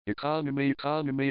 Economy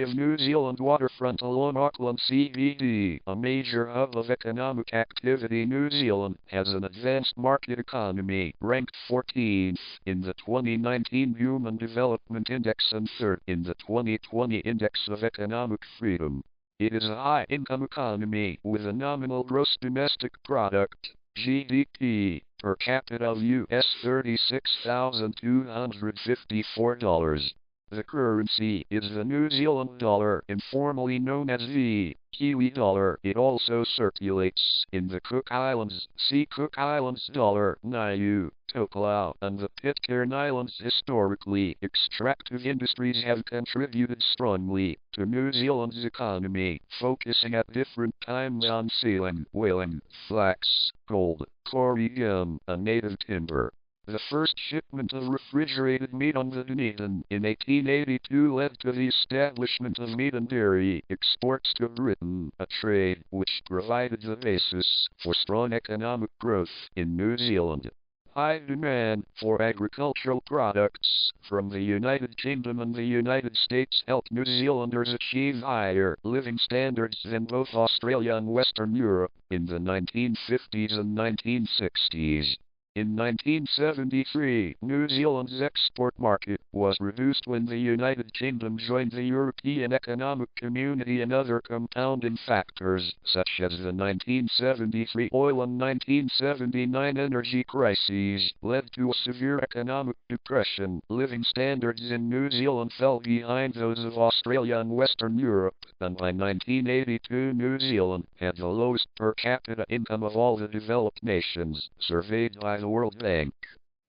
of New Zealand waterfront along Auckland CBD, a major hub of economic activity. New Zealand has an advanced market economy, ranked 14th in the 2019 Human Development Index and 3rd in the 2020 Index of Economic Freedom. It is a high-income economy with a nominal gross domestic product, GDP, per capita of US $36,254. The currency is the New Zealand dollar, informally known as the Kiwi dollar. It also circulates in the Cook Islands. See Cook Islands dollar, Niue, Tokelau, and the Pitcairn Islands. Historically, extractive industries have contributed strongly to New Zealand's economy, focusing at different times on sealing, whaling, flax, gold, kauri gum, and native timber. The first shipment of refrigerated meat on the Dunedin in 1882 led to the establishment of meat and dairy exports to Britain, a trade which provided the basis for strong economic growth in New Zealand. High demand for agricultural products from the United Kingdom and the United States helped New Zealanders achieve higher living standards than both Australia and Western Europe in the 1950s and 1960s. In 1973, New Zealand's export market was reduced when the United Kingdom joined the European Economic Community, and other compounding factors, such as the 1973 oil and 1979 energy crises, led to a severe economic depression. Living standards in New Zealand fell behind those of Australia and Western Europe, and by 1982 New Zealand had the lowest per capita income of all the developed nations, surveyed by the World Bank.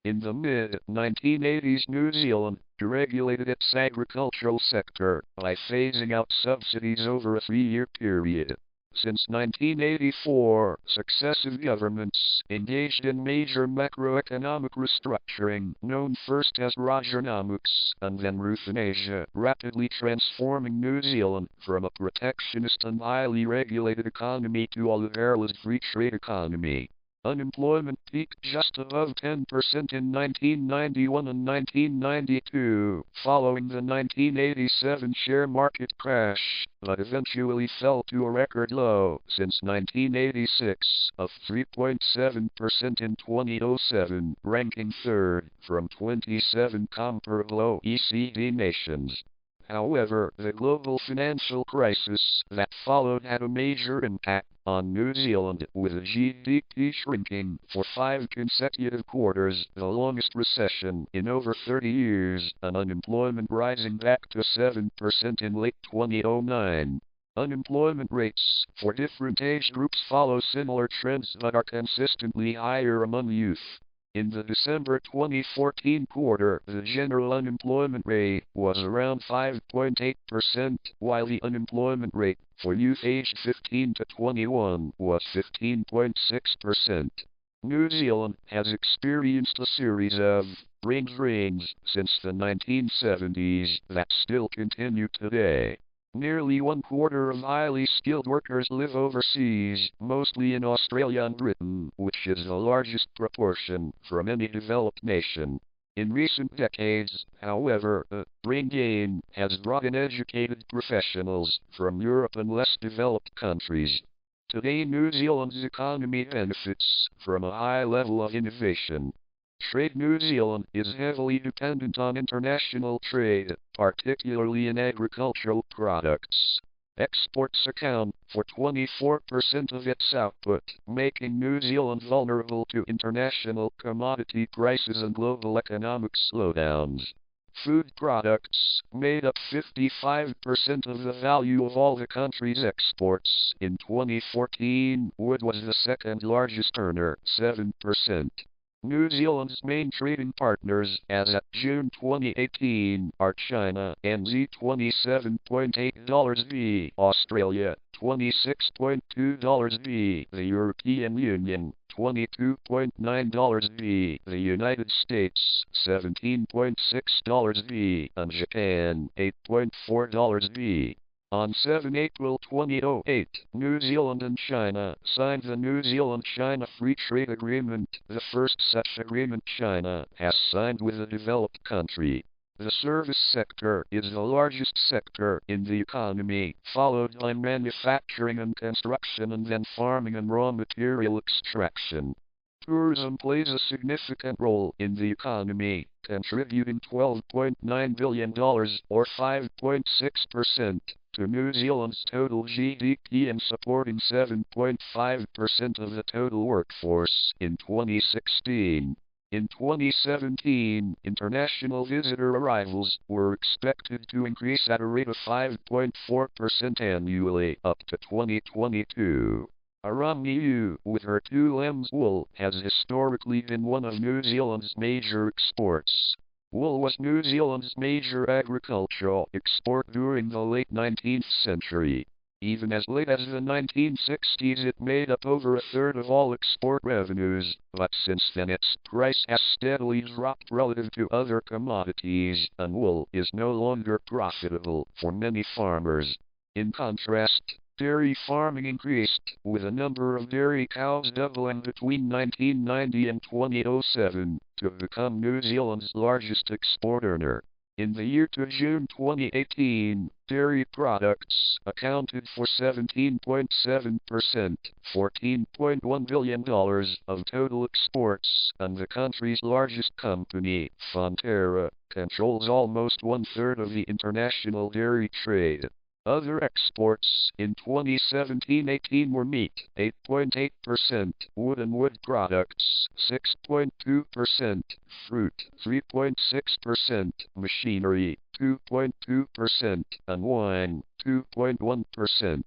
In the mid-1980s, New Zealand deregulated its agricultural sector by phasing out subsidies over a 3-year period. Since 1984, successive governments engaged in major macroeconomic restructuring, known first as Rogernomics and then Ruthanasia, rapidly transforming New Zealand from a protectionist and highly regulated economy to a liberalized free trade economy. Unemployment peaked just above 10% in 1991 and 1992, following the 1987 share market crash, but eventually fell to a record low since 1986 of 3.7% in 2007, ranking 3rd from 27 comparable OECD nations. However, the global financial crisis that followed had a major impact on New Zealand, with GDP shrinking for 5 consecutive quarters, the longest recession in over 30 years, and unemployment rising back to 7% in late 2009. Unemployment rates for different age groups follow similar trends but are consistently higher among youth. In the December 2014 quarter, the general unemployment rate was around 5.8%, while the unemployment rate for youth aged 15 to 21 was 15.6%. New Zealand has experienced a series of rings since the 1970s that still continue today. Nearly 1/4 of highly skilled workers live overseas, mostly in Australia and Britain, which is the largest proportion from any developed nation. In recent decades, however, brain gain has brought in educated professionals from Europe and less developed countries. Today, New Zealand's economy benefits from a high level of innovation. Trade. New Zealand is heavily dependent on international trade, particularly in agricultural products. Exports account for 24% of its output, making New Zealand vulnerable to international commodity prices and global economic slowdowns. Food products made up 55% of the value of all the country's exports. In 2014, wood was the second largest earner, 7%. New Zealand's main trading partners as at June 2018 are China, NZ $27.8 v, Australia $26.2 v, the European Union $22.9 v, the United States $17.6 v, and Japan $8.4 v. On 7 April 2008, New Zealand and China signed the New Zealand-China Free Trade Agreement, the first such agreement China has signed with a developed country. The service sector is the largest sector in the economy, followed by manufacturing and construction and then farming and raw material extraction. Tourism plays a significant role in the economy, contributing $12.9 billion or 5.6% to New Zealand's total GDP and supporting 7.5% of the total workforce in 2016. In 2017, international visitor arrivals were expected to increase at a rate of 5.4% annually up to 2022. Aramu, with her two lambs wool, has historically been one of New Zealand's major exports. Wool was New Zealand's major agricultural export during the late 19th century. Even as late as the 1960s it made up over a third of all export revenues, but since then its price has steadily dropped relative to other commodities, and wool is no longer profitable for many farmers. In contrast, dairy farming increased, with a number of dairy cows doubling between 1990 and 2007, to become New Zealand's largest export earner. In the year to June 2018, dairy products accounted for 17.7%, $14.1 billion of total exports, and the country's largest company, Fonterra, controls almost one-third of the international dairy trade. Other exports in 2017-18 were meat, 8.8%, wood and wood products, 6.2%, fruit, 3.6%, machinery, 2.2%, and wine, 2.1%.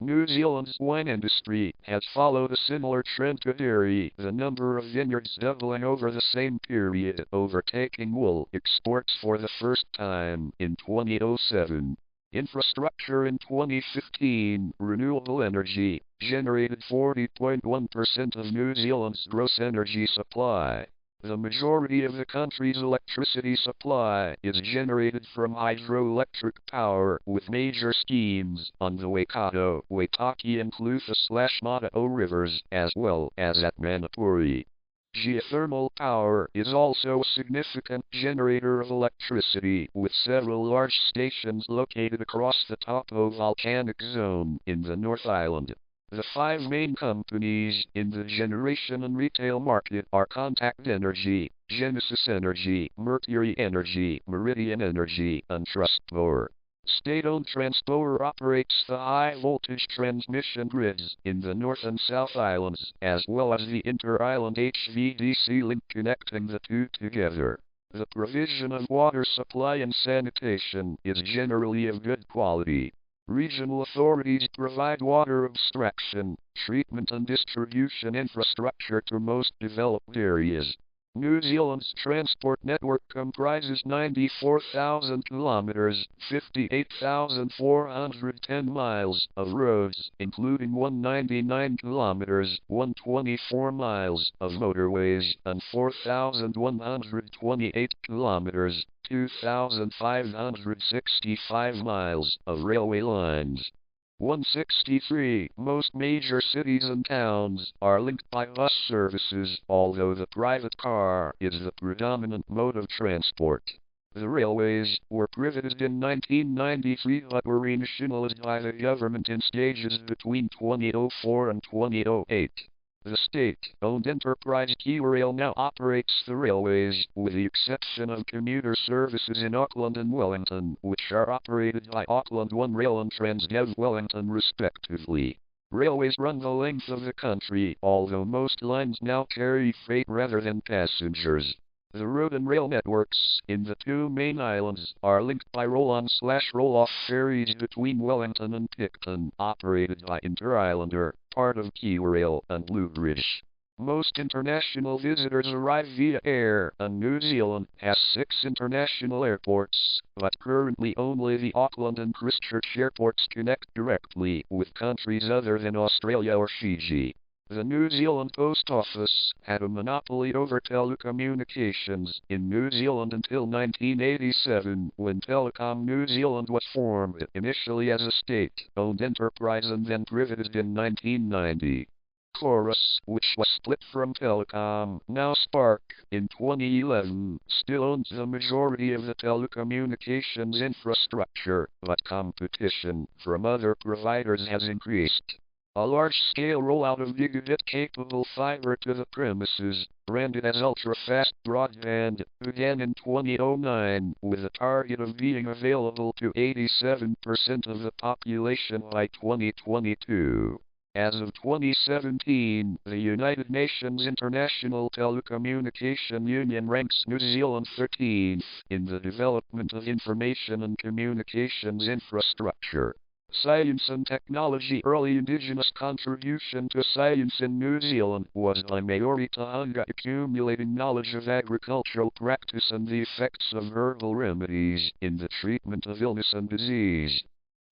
New Zealand's wine industry has followed a similar trend to dairy, the number of vineyards doubling over the same period, overtaking wool exports for the first time in 2007. Infrastructure in 2015, renewable energy, generated 40.1% of New Zealand's gross energy supply. The majority of the country's electricity supply is generated from hydroelectric power, with major schemes on the Waikato, Waitaki and Clutha/Matao rivers, as well as at Manapuri. Geothermal power is also a significant generator of electricity, with several large stations located across the Taupo volcanic zone in the North Island. The five main companies in the generation and retail market are Contact Energy, Genesis Energy, Mercury Energy, Meridian Energy, and Trustpower. State-owned Transpower operates the high-voltage transmission grids in the North and South Islands, as well as the inter-island HVDC link connecting the two together. The provision of water supply and sanitation is generally of good quality. Regional authorities provide water abstraction, treatment and distribution infrastructure to most developed areas. New Zealand's transport network comprises 94,000 kilometers, 58,410 miles of roads, including 199 kilometers, 124 miles of motorways, and 4,128 kilometers, 2,565 miles of railway lines. 163. Most major cities and towns are linked by bus services, although the private car is the predominant mode of transport. The railways were privated in 1993 but were renationalized by the government in stages between 2004 and 2008. The state-owned enterprise KiwiRail now operates the railways, with the exception of commuter services in Auckland and Wellington, which are operated by Auckland One Rail and Transdev Wellington respectively. Railways run the length of the country, although most lines now carry freight rather than passengers. The road and rail networks in the two main islands are linked by roll-on/roll-off ferries between Wellington and Picton, operated by Inter-Islander, part of KiwiRail and Bluebridge. Most international visitors arrive via air, and New Zealand has 6 international airports, but currently only the Auckland and Christchurch airports connect directly with countries other than Australia or Fiji. The New Zealand Post Office had a monopoly over telecommunications in New Zealand until 1987, when Telecom New Zealand was formed, initially as a state-owned enterprise and then privated in 1990. Chorus, which was split from Telecom, now Spark, in 2011, still owns the majority of the telecommunications infrastructure, but competition from other providers has increased. A large-scale rollout of gigabit-capable fiber to the premises, branded as ultra-fast broadband, began in 2009, with a target of being available to 87% of the population by 2022. As of 2017, the United Nations International Telecommunication Union ranks New Zealand 13th in the development of information and communications infrastructure. Science and technology. Early indigenous contribution to science in New Zealand was by Maori Tahunga, accumulating knowledge of agricultural practice and the effects of herbal remedies in the treatment of illness and disease.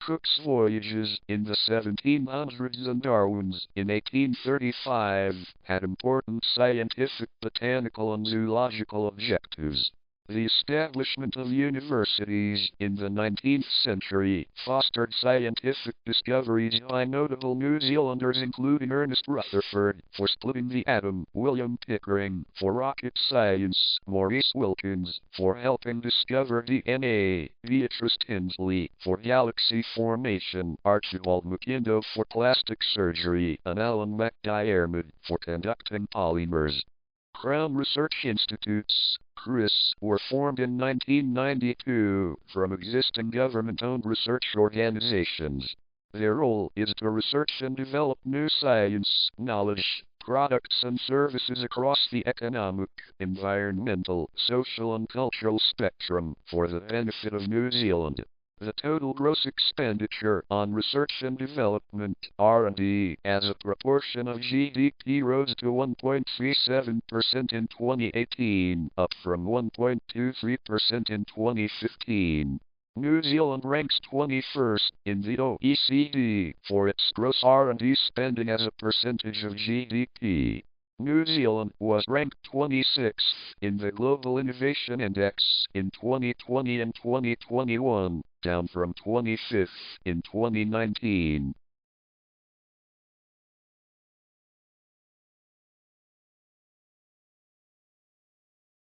Cook's voyages in the 1700s and Darwin's in 1835 had important scientific, botanical and zoological objectives. The establishment of universities in the 19th century fostered scientific discoveries by notable New Zealanders including Ernest Rutherford for splitting the atom, William Pickering for rocket science, Maurice Wilkins for helping discover DNA, Beatrice Tinsley for galaxy formation, Archibald McIndoe for plastic surgery, and Alan MacDiarmid for conducting polymers. Crown Research Institutes, CRIS, were formed in 1992 from existing government-owned research organizations. Their role is to research and develop new science, knowledge, products and services across the economic, environmental, social and cultural spectrum for the benefit of New Zealand. The total gross expenditure on research and development, R&D, as a proportion of GDP rose to 1.37% in 2018, up from 1.23% in 2015. New Zealand ranks 21st in the OECD for its gross R&D spending as a percentage of GDP. New Zealand was ranked 26th in the Global Innovation Index in 2020 and 2021, down from 25th in 2019.